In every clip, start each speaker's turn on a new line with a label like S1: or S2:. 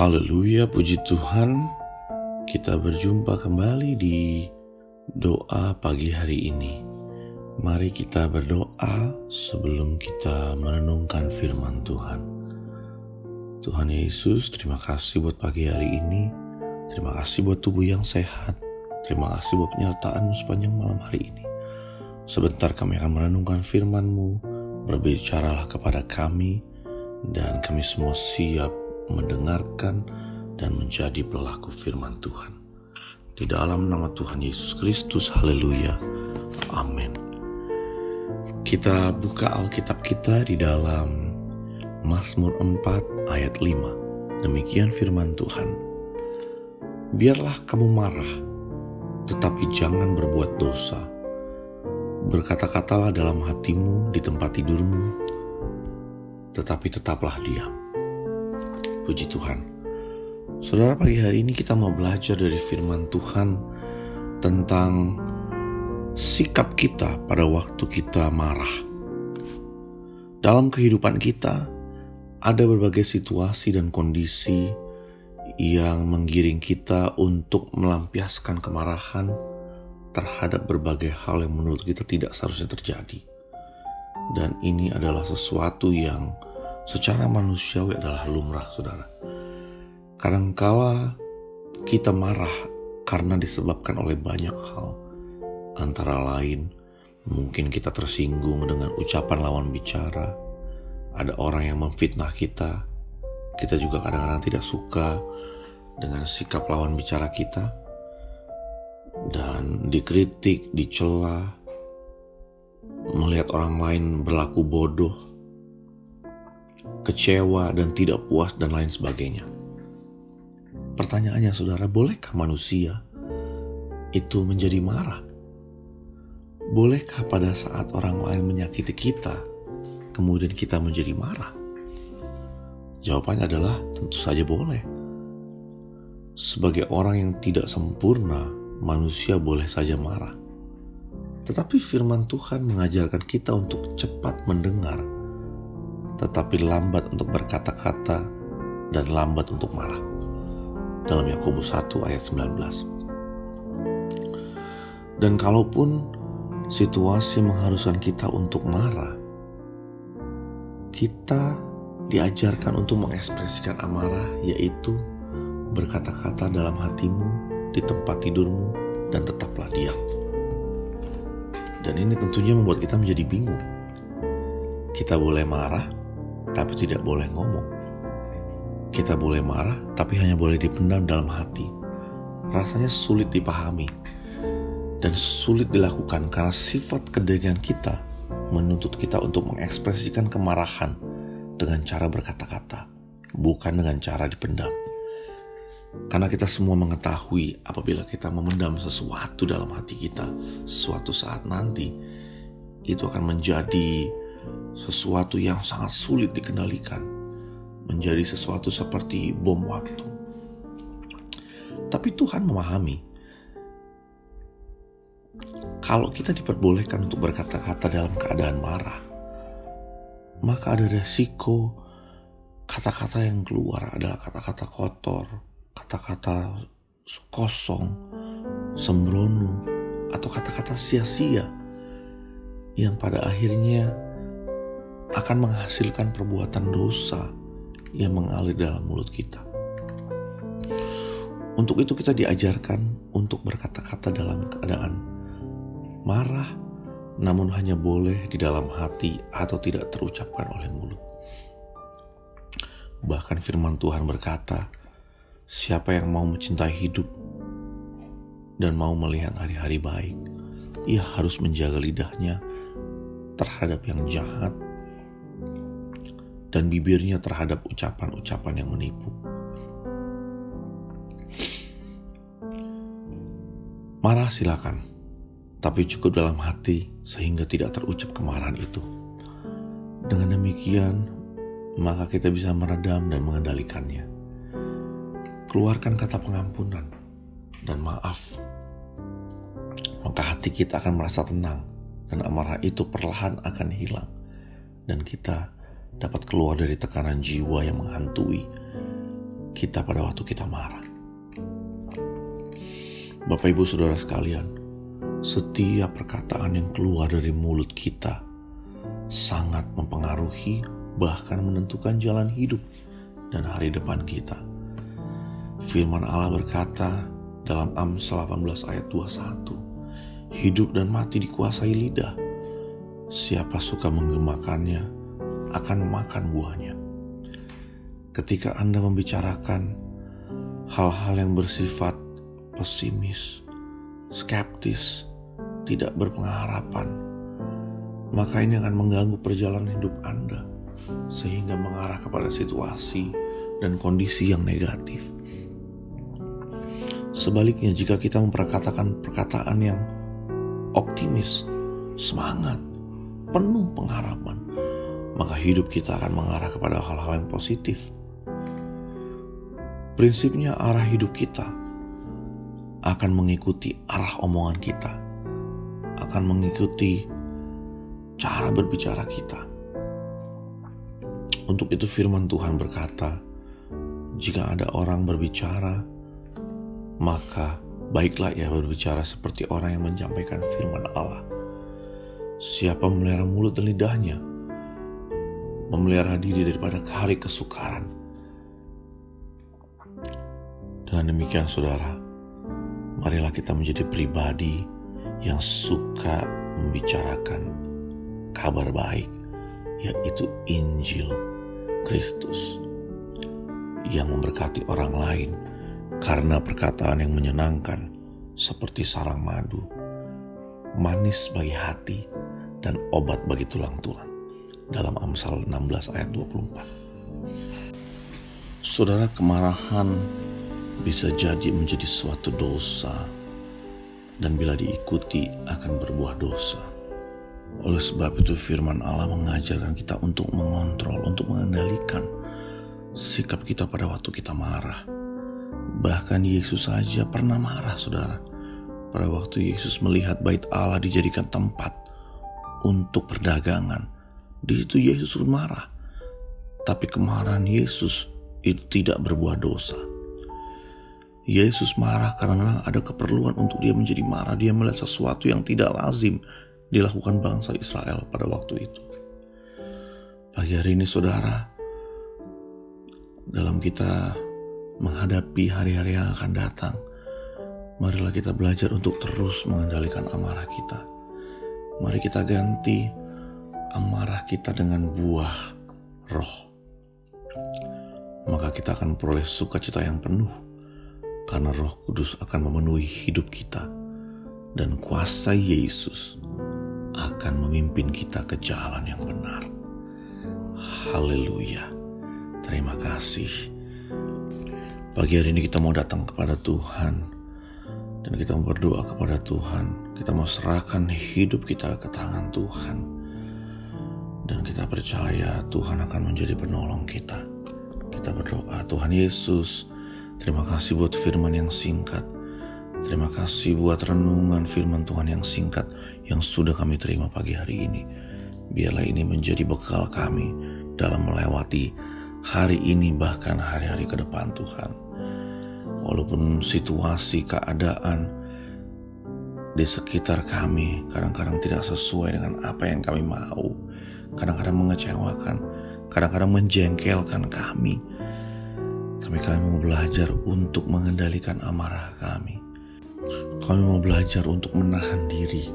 S1: Haleluya, puji Tuhan. Kita berjumpa kembali di doa pagi hari ini. Mari kita berdoa sebelum kita merenungkan firman Tuhan. Tuhan Yesus, terima kasih buat pagi hari ini. Terima kasih buat tubuh yang sehat. Terima kasih buat penyertaan-Mu sepanjang malam hari ini. Sebentar kami akan merenungkan firman-Mu. Berbicaralah kepada kami, dan kami semua siap mendengarkan dan menjadi pelaku firman Tuhan. Di dalam nama Tuhan Yesus Kristus, haleluya, amin. Kita buka Alkitab kita di dalam Mazmur 4 ayat 5. Demikian firman Tuhan. Biarlah kamu marah, tetapi jangan berbuat dosa. Berkata-katalah dalam hatimu di tempat tidurmu, tetapi tetaplah diam. Puji Tuhan. Saudara, pagi hari ini kita mau belajar dari firman Tuhan tentang sikap kita pada waktu kita marah. Dalam kehidupan kita ada berbagai situasi dan kondisi yang menggiring kita untuk melampiaskan kemarahan terhadap berbagai hal yang menurut kita tidak seharusnya terjadi. Dan ini adalah sesuatu yang secara manusiawi adalah lumrah, saudara. Kadangkala kita marah karena disebabkan oleh banyak hal. Antara lain, mungkin kita tersinggung dengan ucapan lawan bicara. Ada orang yang memfitnah kita. Kita juga kadang-kadang tidak suka dengan sikap lawan bicara kita. Dan dikritik, dicela, melihat orang lain berlaku bodoh, kecewa dan tidak puas dan lain sebagainya. Pertanyaannya, saudara, bolehkah manusia itu menjadi marah? Bolehkah pada saat orang lain menyakiti kita, kemudian kita menjadi marah? Jawabannya adalah tentu saja boleh. Sebagai orang yang tidak sempurna, manusia boleh saja marah. Tetapi firman Tuhan mengajarkan kita untuk cepat mendengar, tetapi lambat untuk berkata-kata dan lambat untuk marah. Dalam Yakobus 1 ayat 19. Dan kalaupun situasi mengharuskan kita untuk marah, kita diajarkan untuk mengekspresikan amarah, yaitu berkata-kata dalam hatimu, di tempat tidurmu, dan tetaplah diam. Dan ini tentunya membuat kita menjadi bingung. Kita boleh marah, tapi tidak boleh ngomong. Kita boleh marah, tapi hanya boleh dipendam dalam hati. Rasanya sulit dipahami dan sulit dilakukan karena sifat kedagingan kita menuntut kita untuk mengekspresikan kemarahan dengan cara berkata-kata, bukan dengan cara dipendam. Karena kita semua mengetahui apabila kita memendam sesuatu dalam hati kita, suatu saat nanti itu akan menjadi sesuatu yang sangat sulit dikendalikan, menjadi sesuatu seperti bom waktu. Tapi Tuhan memahami kalau kita diperbolehkan untuk berkata-kata dalam keadaan marah, maka ada resiko kata-kata yang keluar adalah kata-kata kotor, kata-kata kosong, sembrono, atau kata-kata sia-sia yang pada akhirnya akan menghasilkan perbuatan dosa yang mengalir dalam mulut kita. Untuk itu kita diajarkan untuk berkata-kata dalam keadaan marah, namun hanya boleh di dalam hati atau tidak terucapkan oleh mulut. Bahkan firman Tuhan berkata, siapa yang mau mencintai hidup dan mau melihat hari-hari baik, ia harus menjaga lidahnya terhadap yang jahat dan bibirnya terhadap ucapan-ucapan yang menipu. Marah silakan, tapi cukup dalam hati sehingga tidak terucap kemarahan itu. Dengan demikian, maka kita bisa meredam dan mengendalikannya. Keluarkan kata pengampunan dan maaf, maka hati kita akan merasa tenang dan amarah itu perlahan akan hilang, dan kita dapat keluar dari tekanan jiwa yang menghantui kita pada waktu kita marah. Bapak Ibu Saudara sekalian, setiap perkataan yang keluar dari mulut kita sangat mempengaruhi, bahkan menentukan jalan hidup dan hari depan kita. Firman Allah berkata dalam Amsal 18 ayat 21, hidup dan mati dikuasai lidah. Siapa suka menggemakannya akan makan buahnya. Ketika Anda membicarakan hal-hal yang bersifat pesimis, skeptis, tidak berpengharapan, maka ini akan mengganggu perjalanan hidup Anda, sehingga mengarah kepada situasi dan kondisi yang negatif. Sebaliknya, jika kita memperkatakan perkataan yang optimis, semangat, penuh pengharapan, maka hidup kita akan mengarah kepada hal-hal yang positif. Prinsipnya arah hidup kita akan mengikuti arah omongan kita, akan mengikuti cara berbicara kita. Untuk itu firman Tuhan berkata, jika ada orang berbicara, maka baiklah ia berbicara seperti orang yang menyampaikan firman Allah. Siapa memelihara mulut dan lidahnya, memelihara diri daripada hari kesukaran. Dan demikian saudara, marilah kita menjadi pribadi yang suka membicarakan kabar baik, yaitu Injil Kristus, yang memberkati orang lain karena perkataan yang menyenangkan seperti sarang madu, manis bagi hati dan obat bagi tulang-tulang, dalam Amsal 16 ayat 24. Saudara, kemarahan bisa jadi menjadi suatu dosa, dan bila diikuti akan berbuah dosa. Oleh sebab itu firman Allah mengajarkan kita untuk mengontrol, untuk mengendalikan sikap kita pada waktu kita marah. Bahkan Yesus saja pernah marah, saudara. Pada waktu Yesus melihat bait Allah dijadikan tempat untuk perdagangan, di situ Yesus marah. Tapi kemarahan Yesus itu tidak berbuah dosa. Yesus marah karena ada keperluan untuk dia menjadi marah. Dia melihat sesuatu yang tidak lazim dilakukan bangsa Israel pada waktu itu. Pagi hari ini saudara, dalam kita menghadapi hari-hari yang akan datang, marilah kita belajar untuk terus mengendalikan amarah kita. Mari kita ganti amarah kita dengan buah roh. Maka kita akan memperoleh sukacita yang penuh, karena Roh Kudus akan memenuhi hidup kita, dan kuasa Yesus akan memimpin kita ke jalan yang benar. Haleluya. Terima kasih. Pagi hari ini kita mau datang kepada Tuhan, dan kita mau berdoa kepada Tuhan. Kita mau serahkan hidup kita ke tangan Tuhan, dan kita percaya Tuhan akan menjadi penolong kita. Kita berdoa, Tuhan Yesus, terima kasih buat firman yang singkat. Terima kasih buat renungan firman Tuhan yang singkat yang sudah kami terima pagi hari ini. Biarlah ini menjadi bekal kami dalam melewati hari ini, bahkan hari-hari ke depan Tuhan. Walaupun situasi, keadaan di sekitar kami kadang-kadang tidak sesuai dengan apa yang kami mau, kadang-kadang mengecewakan, kadang-kadang menjengkelkan kami. Tapi kami mau belajar untuk mengendalikan amarah kami. Kami mau belajar untuk menahan diri,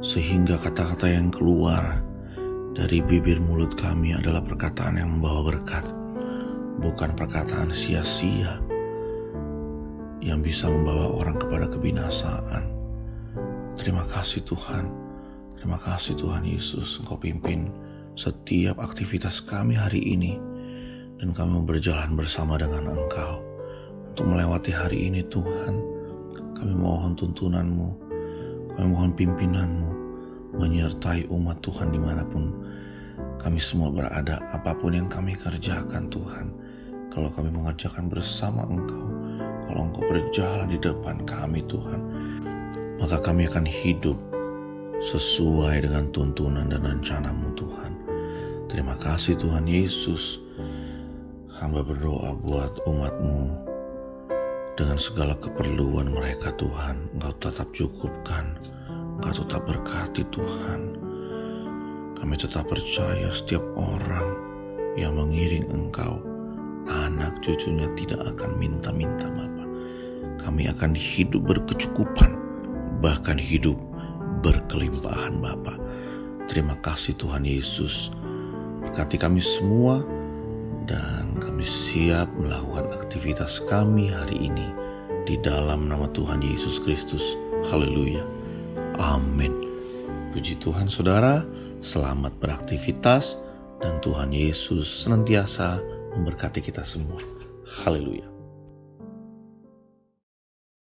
S1: sehingga kata-kata yang keluar dari bibir mulut kami adalah perkataan yang membawa berkat, bukan perkataan sia-sia yang bisa membawa orang kepada kebinasaan. Terima kasih Tuhan. Terima kasih Tuhan Yesus, Engkau pimpin setiap aktivitas kami hari ini, dan kami mau berjalan bersama dengan Engkau untuk melewati hari ini Tuhan. Kami mohon tuntunan-Mu, kami mohon pimpinan-Mu menyertai umat Tuhan dimanapun kami semua berada. Apapun yang kami kerjakan Tuhan, kalau kami mengerjakan bersama Engkau, kalau Engkau berjalan di depan kami Tuhan, maka kami akan hidup sesuai dengan tuntunan dan rencana-Mu Tuhan. Terima kasih Tuhan Yesus. Hamba berdoa buat umat-Mu, dengan segala keperluan mereka Tuhan, Engkau tetap cukupkan, Engkau tetap berkati Tuhan. Kami tetap percaya setiap orang yang mengiring Engkau, anak cucunya tidak akan minta-minta Bapa. Kami akan hidup berkecukupan, bahkan hidup berkelimpahan Bapa. Terima kasih Tuhan Yesus. Berkati kami semua, dan kami siap melakukan aktivitas kami hari ini di dalam nama Tuhan Yesus Kristus. Haleluya. Amin. Puji Tuhan saudara, selamat beraktivitas dan Tuhan Yesus senantiasa memberkati kita semua. Haleluya.